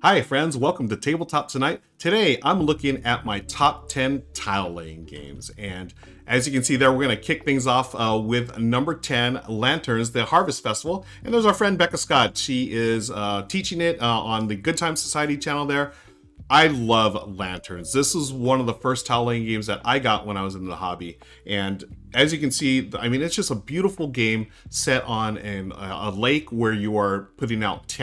Hi friends, welcome to Tabletop Tonight. Today I'm looking at my top 10 tile laying games, and as you can see there, we're going to kick things off with number 10, Lanterns, the Harvest Festival. And there's our friend Becca Scott. She is teaching it on the Good Time Society channel there. I love Lanterns. This is one of the first tile laying games that I got when I was in the hobby. And as you can see, I mean, it's just a beautiful game set on a lake where you are putting out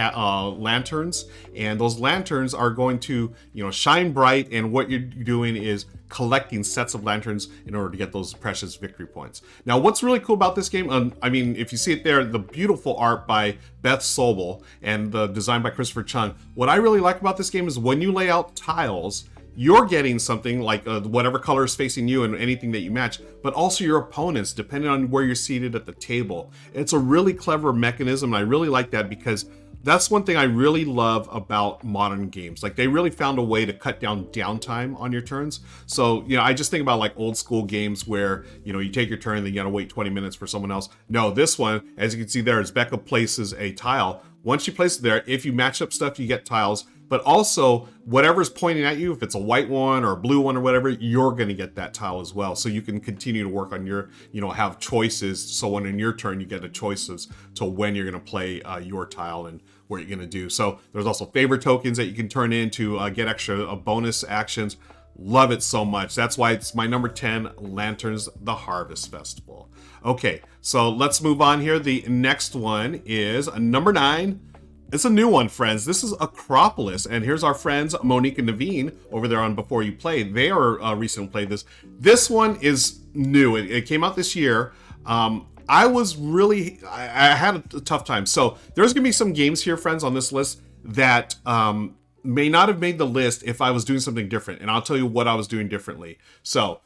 lanterns. And those lanterns are going to, shine bright. And what you're doing is collecting sets of lanterns in order to get those precious victory points. Now, what's really cool about this game, I mean, if you see it there, the beautiful art by Beth Sobel and the design by Christopher Chung. What I really like about this game is when you lay out tiles, you're getting something like whatever color is facing you and anything that you match, but also your opponents, depending on where you're seated at the table. It's a really clever mechanism, and I really like that because that's one thing I really love about modern games. Like, they really found a way to cut down downtime on your turns. So, I just think about like old school games where, you take your turn and then you gotta wait 20 minutes for someone else. No, this one, as you can see there, as Becca places a tile. Once you place it there, if you match up stuff, you get tiles. But also, whatever's pointing at you, if it's a white one or a blue one or whatever, you're going to get that tile as well. So you can continue to work on your, have choices. So when in your turn, you get the choices to when you're going to play your tile and what you're going to do. So there's also favor tokens that you can turn in to get extra bonus actions. Love it so much. That's why it's my number 10, Lanterns, the Harvest Festival. Okay, so let's move on here. The next one is number 9. It's a new one, friends. This is Akropolis, and here's our friends Monique and Naveen over there on Before You Play. They are recently played this. This one is new. It came out this year. I had a tough time. So there's gonna be some games here, friends, on this list that may not have made the list if I was doing something different, and I'll tell you what I was doing differently. So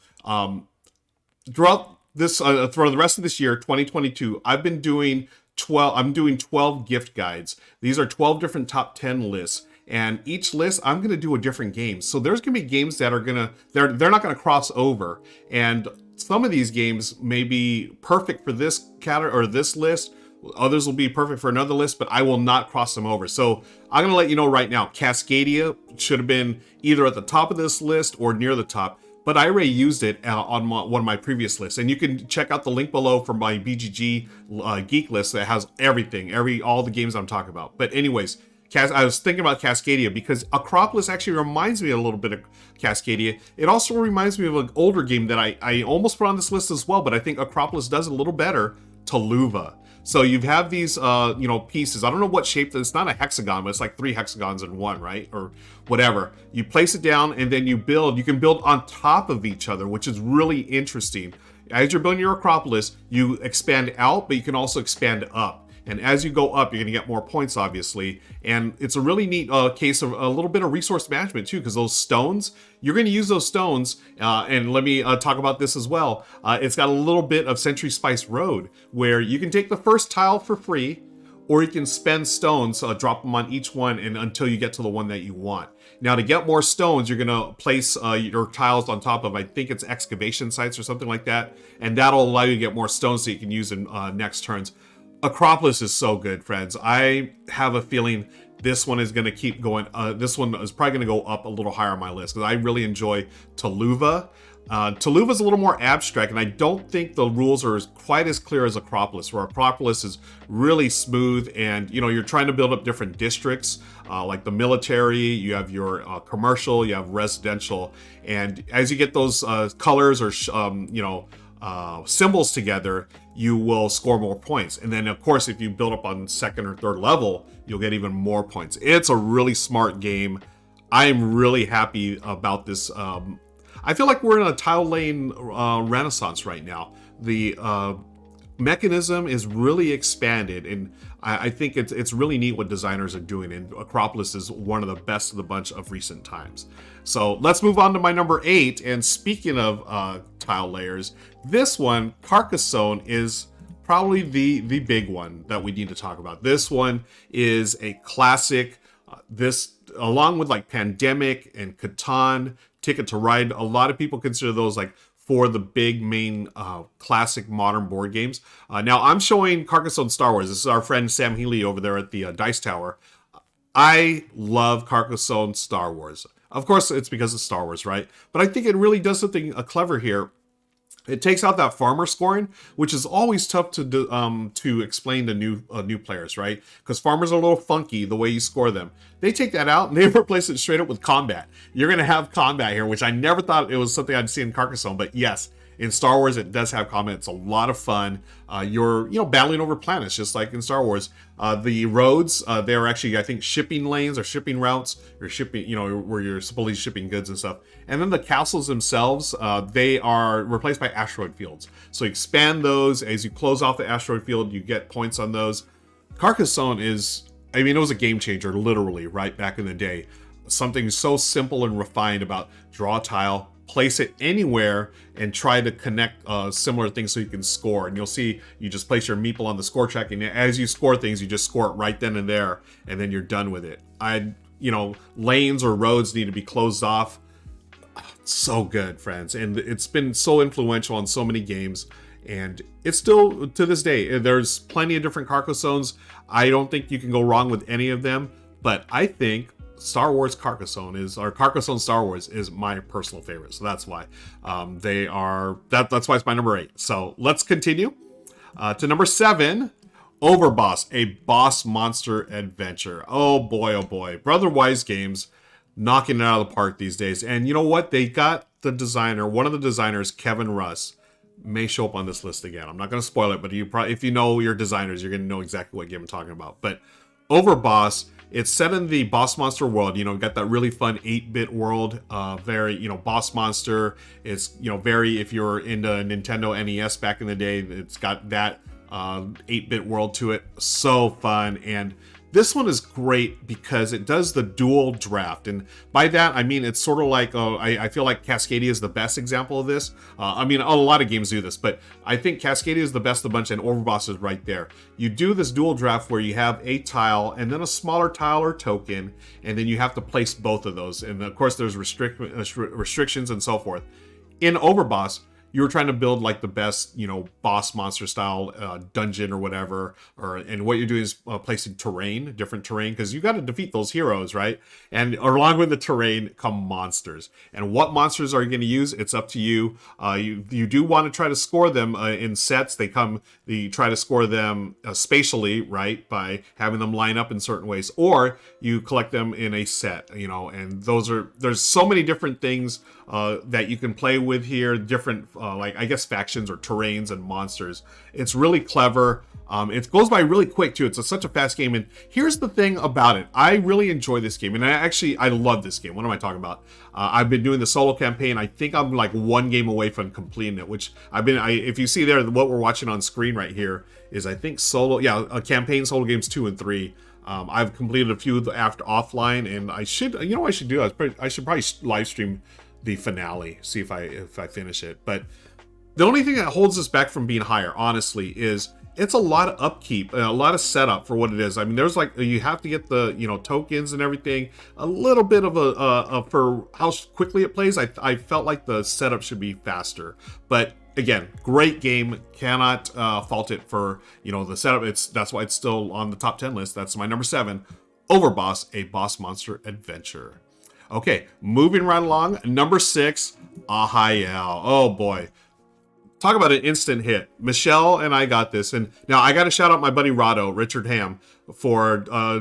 throughout this, for the rest of this year, 2022, I'm doing 12 gift guides. These are 12 different top 10 lists, and each list I'm going to do a different game. So there's going to be games that are they're not going to cross over, and some of these games may be perfect for this category or this list. Others will be perfect for another list, but I will not cross them over. So I'm going to let you know right now, Cascadia should have been either at the top of this list or near the top. But I already used it on one of my previous lists, and you can check out the link below for my BGG geek list that has everything, all the games I'm talking about. But anyways, I was thinking about Cascadia because Akropolis actually reminds me a little bit of Cascadia. It also reminds me of an older game that I almost put on this list as well, but I think Akropolis does a little better, Tuluva. So you have these, pieces. I don't know what shape. It's not a hexagon, but it's like 3 hexagons in one, right? Or whatever. You place it down, and then you build. You can build on top of each other, which is really interesting. As you're building your Acropolis, you expand out, but you can also expand up. And as you go up, you're going to get more points, obviously. And it's a really neat case of a little bit of resource management, too, because those stones, you're going to use those stones. And let me talk about this as well. It's got a little bit of Century Spice Road, where you can take the first tile for free, or you can spend stones, drop them on each one and until you get to the one that you want. Now, to get more stones, you're going to place your tiles on top of, I think it's excavation sites or something like that. And that'll allow you to get more stones so you can use in next turns. Akropolis is so good, friends. I have a feeling this one is going to keep going. This one is probably going to go up a little higher on my list because I really enjoy Tuluva. Tuluva is a little more abstract, and I don't think the rules are quite as clear as Akropolis, where Akropolis is really smooth, and you're trying to build up different districts, like the military, you have your commercial, you have residential, and as you get those colors or symbols together, you will score more points. And then, of course, if you build up on second or third level, you'll get even more points. It's a really smart game. I'm really happy about this. I feel like we're in a tile laying renaissance right now. The mechanism is really expanded, and I think it's really neat what designers are doing, and Akropolis is one of the best of the bunch of recent times. So let's move on to my number 8, and speaking of tile layers, this one, Carcassone, is probably the big one that we need to talk about. This one is a classic. This, along with like Pandemic and Catan, Ticket to Ride, a lot of people consider those like for the big main classic modern board games. Now I'm showing Carcassonne Star Wars. This is our friend Sam Healy over there at the Dice Tower. I love Carcassonne Star Wars. Of course, it's because of Star Wars, right? But I think it really does something clever here. It takes out that farmer scoring, which is always tough to explain to new players, right? Because farmers are a little funky the way you score them. They take that out and they replace it straight up with combat. You're gonna have combat here, which I never thought it was something I'd see in Carcassonne, but yes, in Star Wars it does have combat. It's a lot of fun. You're battling over planets just like in Star Wars. The roads, they're actually, I think, shipping lanes or shipping routes, or shipping, where you're supposedly shipping goods and stuff. And then the castles themselves, they are replaced by asteroid fields. So you expand those. As you close off the asteroid field, you get points on those. Carcassonne is, it was a game changer, literally, right back in the day. Something so simple and refined about draw a tile, place it anywhere, and try to connect similar things so you can score. And you'll see, you just place your meeple on the score track, and as you score things, you just score it right then and there, and then you're done with it. Lanes or roads need to be closed off. So good, friends. And it's been so influential on so many games, and it's still, to this day, there's plenty of different Carcassones. I don't think you can go wrong with any of them, but I think Star Wars Carcassonne Carcassonne Star Wars is my personal favorite. So that's why that's why it's my number 8. So let's continue to number 7, Overboss, a boss monster adventure. Oh boy, Brother Wise Games knocking it out of the park these days. And you know what? They got one of the designers, Kevin Russ, may show up on this list again. I'm not going to spoil it, but if you know your designers, you're going to know exactly what game I'm talking about. But Overboss, it's set in the boss monster world. Got that really fun 8-bit world. Very, boss monster. It's, very, if you're into Nintendo NES back in the day, it's got that 8-bit world to it. So fun. And this one is great because it does the dual draft. And by that, I mean, it's sort of like, I feel like Cascadia is the best example of this. A lot of games do this, but I think Cascadia is the best of the bunch, and Overboss is right there. You do this dual draft where you have a tile and then a smaller tile or token, and then you have to place both of those. And of course, there's restrictions and so forth. In Overboss, you were trying to build like the best, boss monster style dungeon or whatever, and what you're doing is placing different terrain, because you got to defeat those heroes, right? And along with the terrain come monsters. And what monsters are you going to use? It's up to you. You do want to try to score them in sets. You try to score them spatially, right, by having them line up in certain ways, or you collect them in a set, and there's so many different things that you can play with here, different factions or terrains and monsters. It's really clever. It goes by really quick too. It's such a fast game. And here's the thing about it. I really enjoy this game, and I love this game. What am I talking about? I've been doing the solo campaign. I think I'm like one game away from completing it, which if you see there, what we're watching on screen right here is, I think, campaign solo games 2 and 3. I've completed a few after offline, and I should probably live stream the finale, see if I finish it. But the only thing that holds us back from being higher, honestly, is it's a lot of upkeep and a lot of setup for what it is. There's you have to get the tokens and everything. A little bit of for how quickly it plays. I felt like the setup should be faster, but again, great game. Cannot fault it for the setup. That's why it's still on the top 10 list. That's my number 7, Overboss, a boss monster adventure. Okay, moving right along. Number 6, Arraial. Oh boy. Talk about an instant hit. Michelle and I got this. And now I got to shout out my buddy Rahdo, Richard Ham, for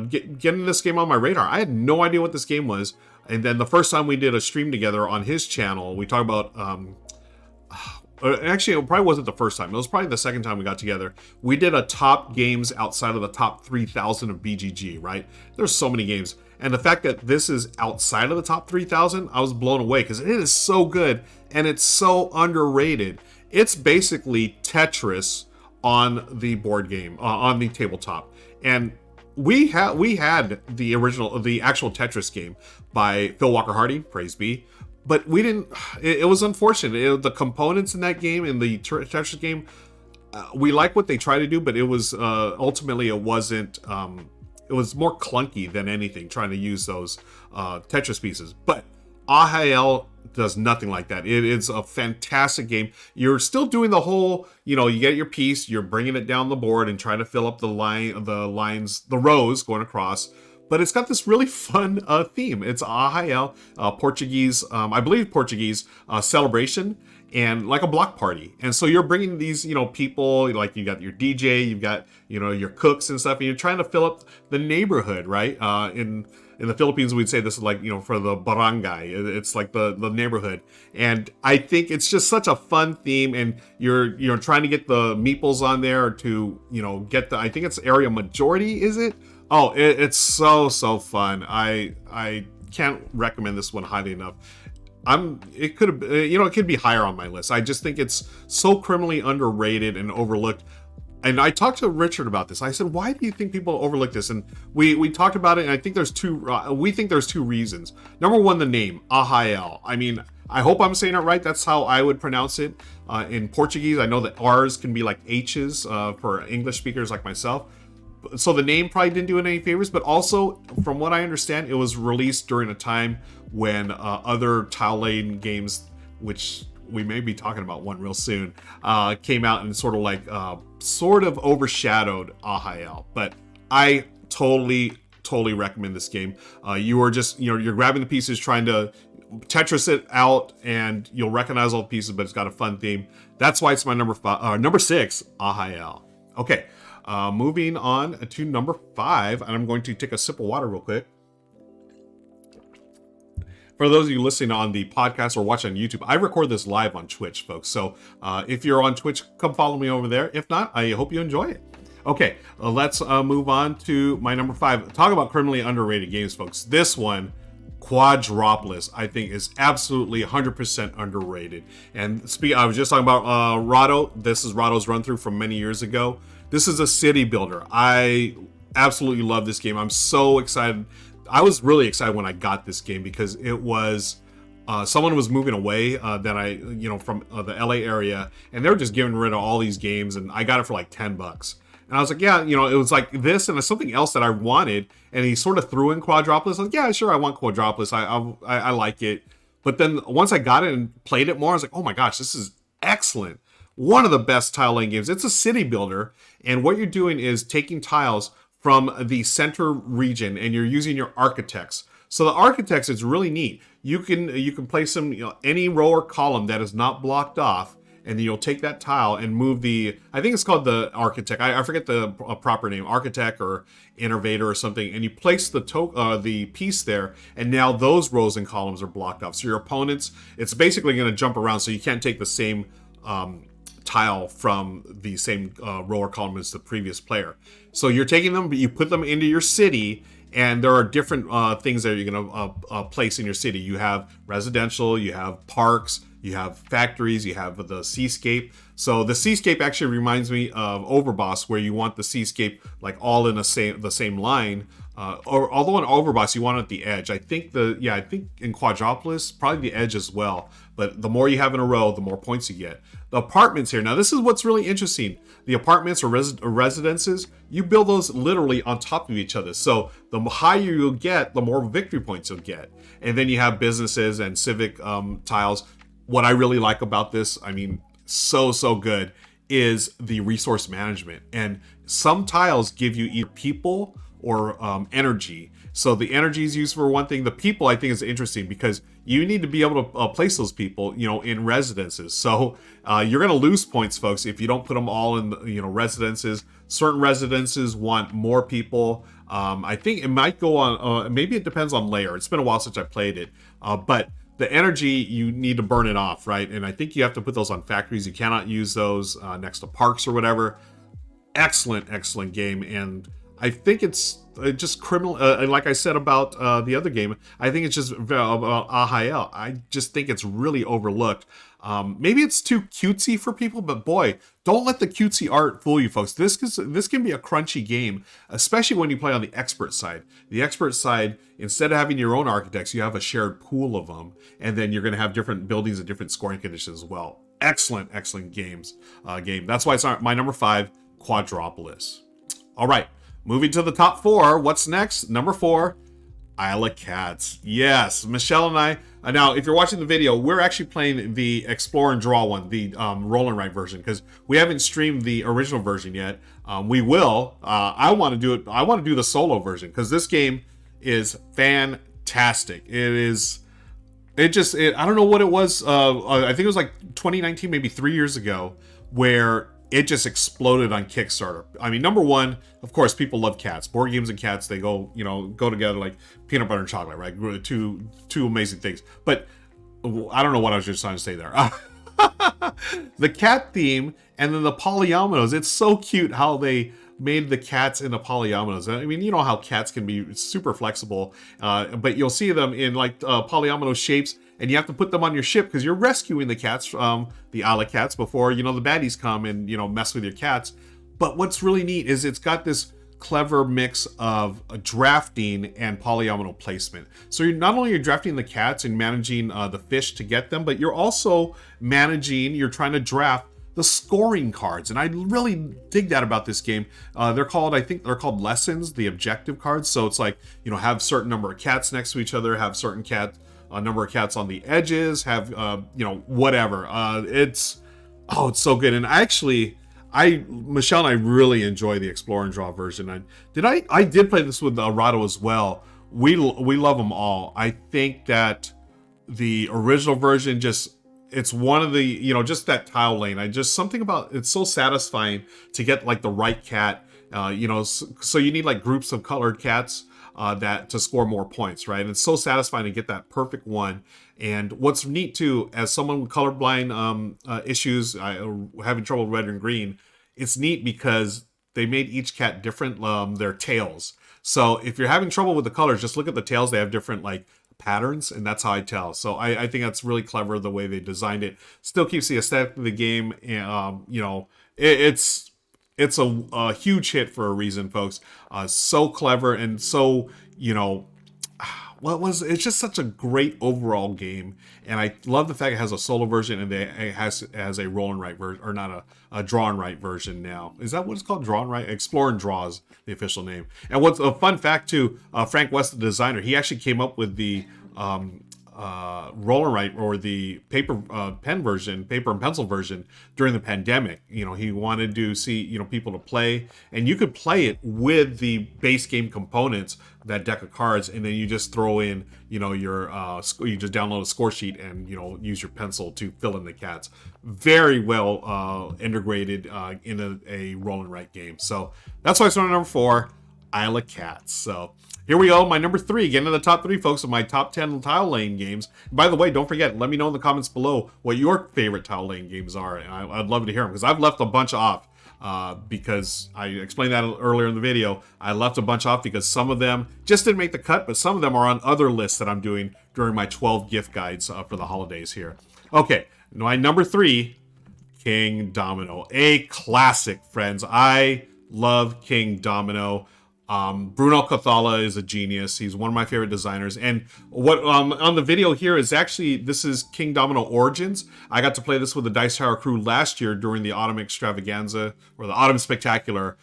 getting this game on my radar. I had no idea what this game was. And then the first time we did a stream together on his channel, we talked about... actually, it probably wasn't the first time. It was probably the second time we got together. We did a top games outside of the top 3,000 of BGG, right? There's so many games. And the fact that this is outside of the top 3,000, I was blown away because it is so good and it's so underrated. It's basically Tetris on the board game, on the tabletop. And we had the actual Tetris game by Phil Walker Hardy, praise be. But we didn't, it was unfortunate. The components in that game, in the Tetris game, we like what they try to do, but it was, ultimately it wasn't, it was more clunky than anything, trying to use those Tetris pieces. But Arraial does nothing like that. It is a fantastic game. You're still doing the whole, you get your piece, you're bringing it down the board and trying to fill up the rows going across. but it's got this really fun theme. It's Arraial, Portuguese, I believe Portuguese celebration, and like a block party. And so you're bringing these, people, like you got your DJ, you've got, your cooks and stuff, and you're trying to fill up the neighborhood, right? In the Philippines, we'd say this is like, for the barangay. It's like the neighborhood. And I think it's just such a fun theme. And you're trying to get the meeples on there to, get the, I think it's area majority, is it? Oh, it's so fun. I can't recommend this one highly enough. It could be higher on my list. I just think it's so criminally underrated and overlooked. And I talked to Richard about this. I said, why do you think people overlook this? And we talked about it, and I think there's we think there's two reasons. Number one, the name, Arraial. I mean, I hope I'm saying it right. That's how I would pronounce it in Portuguese. I know that R's can be like H's for English speakers like myself. So the name probably didn't do it any favors, but also, from what I understand, it was released during a time when other tile laying games, which we may be talking about one real soon, came out and sort of overshadowed Arraial. But I totally recommend this game. You are just, you're grabbing the pieces, trying to Tetris it out, and you'll recognize all the pieces, but it's got a fun theme. That's why it's my number 6, Arraial. Okay, moving on to number 5, and I'm going to take a sip of water real quick. For those of you listening on the podcast or watching on YouTube, I record this live on Twitch, folks. So if you're on Twitch, come follow me over there. If not, I hope you enjoy it. Okay, let's move on to my number 5. Talk about criminally underrated games, folks. This one, Quadropolis, I think is absolutely 100% underrated. And I was just talking about Rahdo. This is Rahdo's run through from many years ago. This is a city builder. I absolutely love this game. I'm so excited. I was really excited when I got this game because it was someone was moving away from the LA area, and they were just getting rid of all these games, and I got it for like $10. And I was like, yeah, it was like this and something else that I wanted, and he sort of threw in Quadropolis. I was like, yeah, sure, I want Quadropolis. I like it. But then once I got it and played it more, I was like, oh my gosh, this is excellent. One of the best tile laying games. It's a city builder, and what you're doing is taking tiles from the center region, and you're using your architects. So the architects is really neat. You can place them, any row or column that is not blocked off, and then you'll take that tile and move I think it's called the architect. I forget the proper name, architect or innovator or something. And you place the piece there, and now those rows and columns are blocked off. So your opponents, it's basically going to jump around, so you can't take the same tile from the same row or column as the previous player. So you're taking them, but you put them into your city, and there are different things that you're going to place in your city. You have residential, you have parks, you have factories, you have the seascape. So the seascape actually reminds me of Overboss, where you want the seascape like all in the same line. Although in Overboss you want it at the edge. I think in Quadropolis probably the edge as well. But the more you have in a row, the more points you get. The apartments here. Now this is what's really interesting. The apartments or residences, you build those literally on top of each other. So the higher you'll get, the more victory points you'll get. And then you have businesses and civic tiles. What I really like about this, I mean, so good, is the resource management. And some tiles give you either people or energy. So the energy is used for one thing. The people, I think, is interesting because you need to be able to place those people, in residences. So you're going to lose points, folks, if you don't put them all in, residences. Certain residences want more people. I think it might go on, maybe it depends on layer. It's been a while since I played it. But the energy, you need to burn it off, right? And I think you have to put those on factories. You cannot use those next to parks or whatever. Excellent game. And I think it's just criminal. Like I said about the other game, I think it's just about Arraial. I just think it's really overlooked. Maybe it's too cutesy for people, but boy, don't let the cutesy art fool you, folks. This can be a crunchy game, especially when you play on the expert side. The expert side, instead of having your own architects, you have a shared pool of them, and then you're going to have different buildings and different scoring conditions as well. Excellent game. That's why it's my number 5, Quadropolis. All right. Moving to the top 4, what's next? Number 4, Isle of Cats. Yes, Michelle and I. Now, if you're watching the video, we're actually playing the Explore and Draw one, the roll and write version, because we haven't streamed the original version yet. We will. I want to do it. I want to do the solo version because this game, is fantastic. I don't know what it was. I think it was like 2019, maybe 3 years ago, where it just exploded on Kickstarter. I mean, number one, of course, people love cats. Board games and cats, they go together like peanut butter and chocolate, right? Two amazing things. But I don't know what I was just trying to say there. The cat theme and then the polyominoes. It's so cute how they made the cats into polyominoes. I mean, you know how cats can be super flexible, but you'll see them in like polyomino shapes, and you have to put them on your ship because you're rescuing the cats from the Isle of Cats before, the baddies come and, mess with your cats. But what's really neat is it's got this clever mix of drafting and polyomino placement. So you're not only drafting the cats and managing the fish to get them, but you're also you're trying to draft the scoring cards. And I really dig that about this game. I think they're called lessons, the objective cards. So it's like, have certain number of cats next to each other, have certain number of cats on the edges, have, whatever. It's so good. And Michelle and I really enjoy the Explore and Draw version. I did play this with Rahdo as well. We love them all. I think that the original version it's one of the, just that tile lane. Something about it's so satisfying to get like the right cat, so you need like groups of colored cats to score more points, right? And it's so satisfying to get that perfect one. And what's neat too, as someone with colorblind issues, having trouble with red and green, it's neat because they made each cat different, their tails. So if you're having trouble with the colors, just look at the tails. They have different like patterns, and that's how I tell. So I think that's really clever the way they designed it. Still keeps the aesthetic of the game, and it's a huge hit for a reason, folks. So clever and so it's just such a great overall game, and I love the fact it has a solo version and it has a roll and write version, or not a draw and write version now. Is that what it's called? Draw and write? Explore and Draw is the official name. And what's a fun fact too, Frank West, the designer, he actually came up with the roll and write, or the paper and pencil version during the pandemic. He wanted to see people to play, and you could play it with the base game components, that deck of cards, and then you just throw in your you just download a score sheet and use your pencil to fill in the cats. Very well integrated in a roll and write game. So that's why it's on number 4, Isle of Cats. So here we go, my number 3, getting to the top 3, folks, of my top 10 tile laying games. By the way, don't forget, let me know in the comments below what your favorite tile laying games are. And I'd love to hear them, because I've left a bunch off, because I explained that earlier in the video. I left a bunch off because some of them just didn't make the cut, but some of them are on other lists that I'm doing during my 12 gift guides for the holidays here. Okay, my number 3, Kingdomino, a classic, friends. I love Kingdomino. Bruno Cathala is a genius. He's one of my favorite designers. And what on the video here is actually, this is Kingdomino Origins. I got to play this with the Dice Tower crew last year during the Autumn Extravaganza, or the Autumn Spectacular.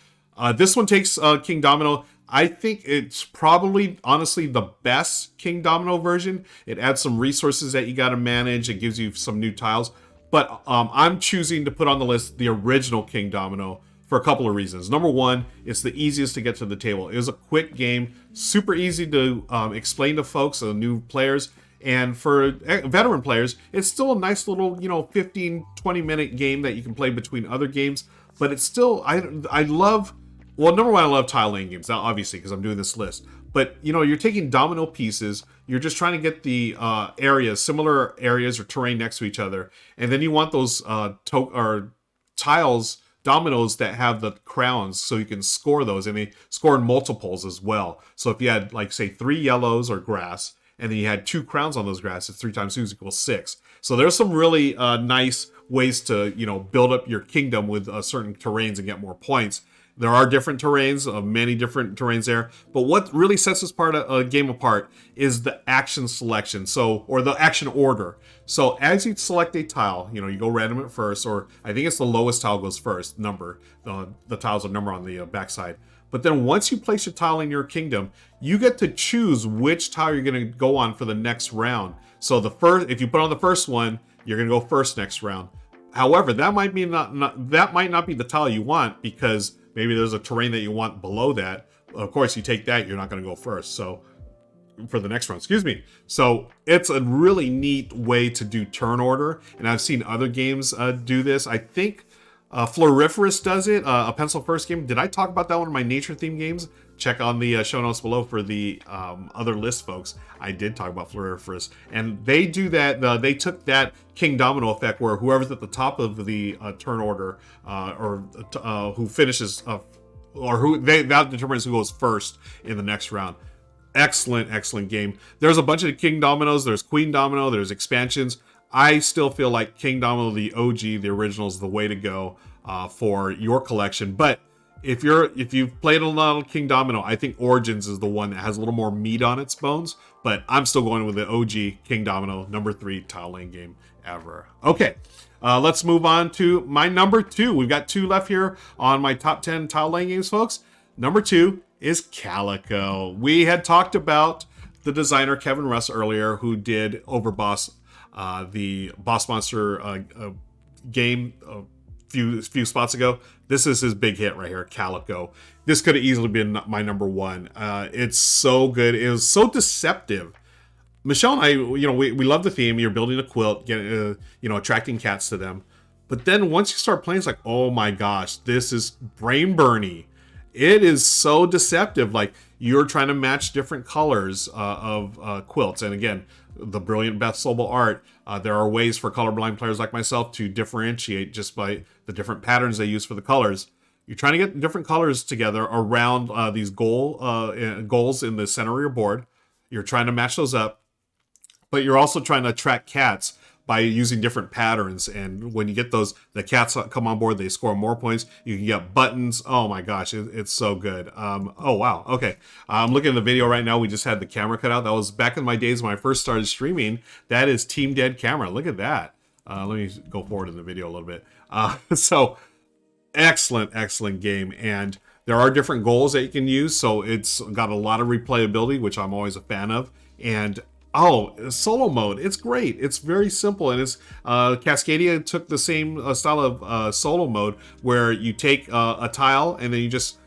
This one takes Kingdomino. I think it's probably, honestly, the best Kingdomino version. It adds some resources that you got to manage. It gives you some new tiles. But I'm choosing to put on the list the original Kingdomino for a couple of reasons. Number one, it's the easiest to get to the table. It was a quick game, super easy to explain to folks, new players, and for veteran players, it's still a nice little, 15, 20-minute game that you can play between other games. But it's still, I love, well, number one, I love tile laying games, now, obviously, because I'm doing this list. But, you're taking domino pieces, you're just trying to get the similar areas or terrain next to each other, and then you want those tiles, dominoes that have the crowns, so you can score those, and they score in multiples as well. So if you had, like, say 3 yellows or grass, and then you had 2 crowns on those grasses, 3 times 2 equals 6. So there's some really nice ways to build up your kingdom with certain terrains and get more points. There are different terrains, many different terrains there. But what really sets this game apart is the action selection, or the action order. So as you select a tile, you go random at first, or I think it's the lowest tile goes first, number. The tiles are number on the backside. But then once you place your tile in your kingdom, you get to choose which tile you're going to go on for the next round. So if you put on the first one, you're going to go first next round. However, that might not be the tile you want, because maybe there's a terrain that you want below that. Of course, you take that, you're not going to go first. So for the next round, excuse me. So it's a really neat way to do turn order, and I've seen other games do this. I think Floriferous does it, a pencil first game. Did I talk about that one of my nature theme games? Check on the show notes below for the other list, folks. I did talk about Floriferous, and they do that. They took that Kingdomino effect where whoever's at the top of the turn order, or who finishes, or who that determines who goes first in the next round. Excellent game. There's a bunch of Kingdominos. There's Queendomino. There's expansions. I still feel like Kingdomino, the OG, the original, is the way to go for your collection. But if you've played a lot of Kingdomino, I think Origins is the one that has a little more meat on its bones. But I'm still going with the OG Kingdomino, number 3 tile laying game ever. Okay, let's move on to my number 2. We've got 2 left here on my top 10 tile laying games, folks. Number 2 is Calico. We had talked about the designer Kevin Russ earlier, who did Overboss, the Boss Monster game a few spots ago. This is his big hit right here, Calico. This could have easily been my number 1. It's so good. It was so deceptive. Michelle and I, we love the theme. You're building a quilt, getting, attracting cats to them. But then once you start playing, it's like, oh my gosh, this is brain burny. It is so deceptive. Like, you're trying to match different colors of quilts. And again, the brilliant Beth Sobel art. There are ways for colorblind players like myself to differentiate just by the different patterns they use for the colors. You're trying to get different colors together around these goals in the center of your board. You're trying to match those up, but you're also trying to attract cats by using different patterns. And when you get the cats come on board, they score more points. You can get buttons. Oh my gosh, it's so good. Oh wow, okay. I'm looking at the video right now. We just had the camera cut out. That was back in my days when I first started streaming. That is Team Dead camera. Look at that. Let me go forward in the video a little bit. So excellent game. And there are different goals that you can use. So it's got a lot of replayability, which I'm always a fan of. And solo mode. It's great. It's very simple. And it's Cascadia took the same style of solo mode where you take a tile and then you just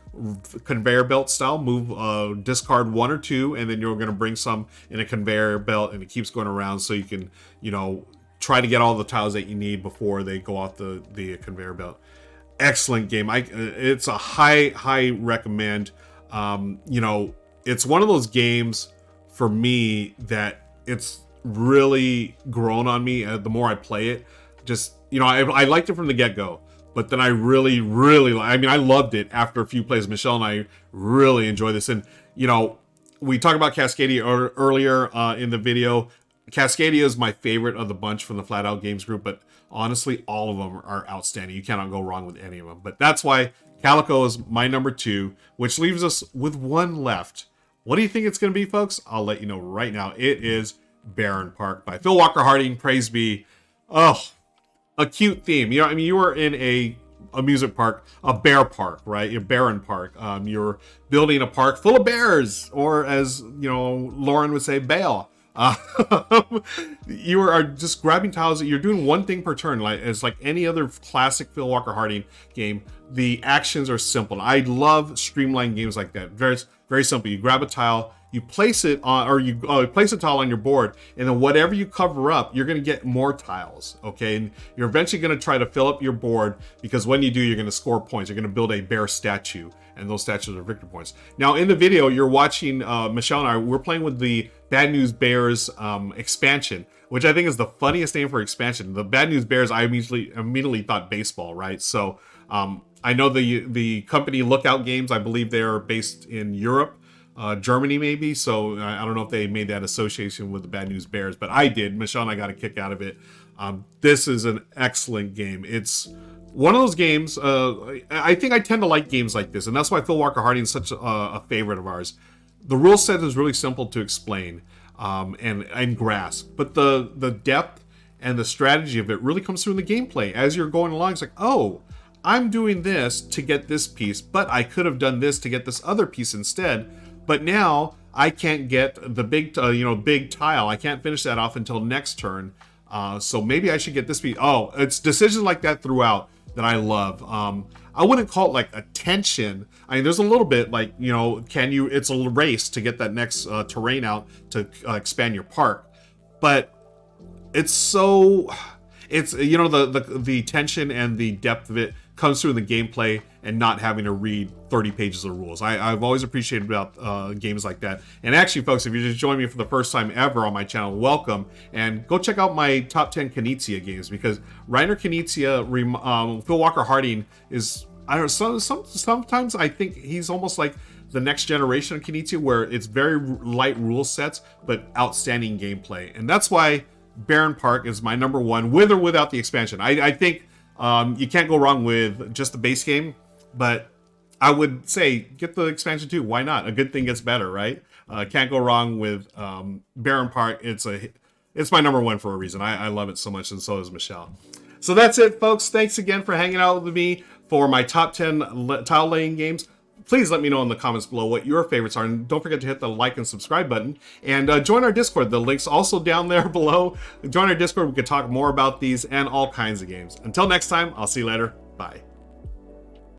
conveyor belt style move, discard 1 or 2, and then you're going to bring some in a conveyor belt, and it keeps going around so you can, try to get all the tiles that you need before they go off the conveyor belt. Excellent game. It's a high recommend. It's one of those games for me that it's really grown on me the more I play it. Just, I liked it from the get-go, but then I really I loved it after a few plays. Michelle and I really enjoy this. And, we talked about Cascadia earlier in the video. Cascadia is my favorite of the bunch from the Flat Out Games group, but honestly, all of them are outstanding. You cannot go wrong with any of them. But that's why Calico is my number 2, which leaves us with 1 left. What do you think it's going to be, folks? I'll let you know right now. It is Barenpark by Phil Walker Harding. Praise be. Oh, a cute theme. You were in a amusement park, a bear park, right? A Barenpark. You're building a park full of bears, or as Lauren would say, bail. You are just grabbing tiles. You're doing one thing per turn, it's like any other classic Phil Walker Harding game. The actions are simple. I love streamlined games like that. Very simple. You grab a tile, you place it on, or you place a tile on your board, and then whatever you cover up, you're going to get more tiles. Okay, and you're eventually going to try to fill up your board, because when you do, you're going to score points. You're going to build a bear statue, and those statues are victory points. Now, in the video, you're watching Michelle and I. We're playing with the Bad News Bears expansion, which I think is the funniest name for expansion. The Bad News Bears, I immediately thought baseball, right? So I know the company Lookout Games, I believe they're based in Europe, Germany maybe. So I don't know if they made that association with the Bad News Bears, but I did. Michelle and I got a kick out of it. This is an excellent game. It's one of those games, I think I tend to like games like this, and that's why Phil Walker Harding is such a favorite of ours. The rule set is really simple to explain and grasp, but the depth and the strategy of it really comes through in the gameplay. As you're going along, it's like, oh, I'm doing this to get this piece, but I could have done this to get this other piece instead. But now I can't get the big tile. I can't finish that off until next turn. So maybe I should get this piece. Oh, it's decisions like that throughout that I love. I wouldn't call it like a tension. I mean, there's a little bit like, you know, it's a race to get that next terrain out to expand your park. But it's you know, the tension and the depth of it comes through in the gameplay and not having to read 30 pages of rules. I've always appreciated about games like that. And actually, folks, if you're just joining me for the first time ever on my channel, welcome. And go check out my top 10 Knizia games, because Reiner Knizia, Phil Walker Harding is, I don't know, sometimes I think he's almost like the next generation of Knizia, where it's very light rule sets, but outstanding gameplay. And that's why Barenpark is my number one, with or without the expansion. I think you can't go wrong with just the base game, but I would say get the expansion too. Why not? A good thing gets better, right? Can't go wrong with Barenpark. It's my number one for a reason. I love it so much, and so does Michelle. So that's it, folks. Thanks again for hanging out with me for my top 10 tile laying games. Please let me know in the comments below what your favorites are, and don't forget to hit the like and subscribe button, and join our Discord. The link's also down there below. Join our Discord. We can talk more about these and all kinds of games. Until next time, I'll see you later. Bye.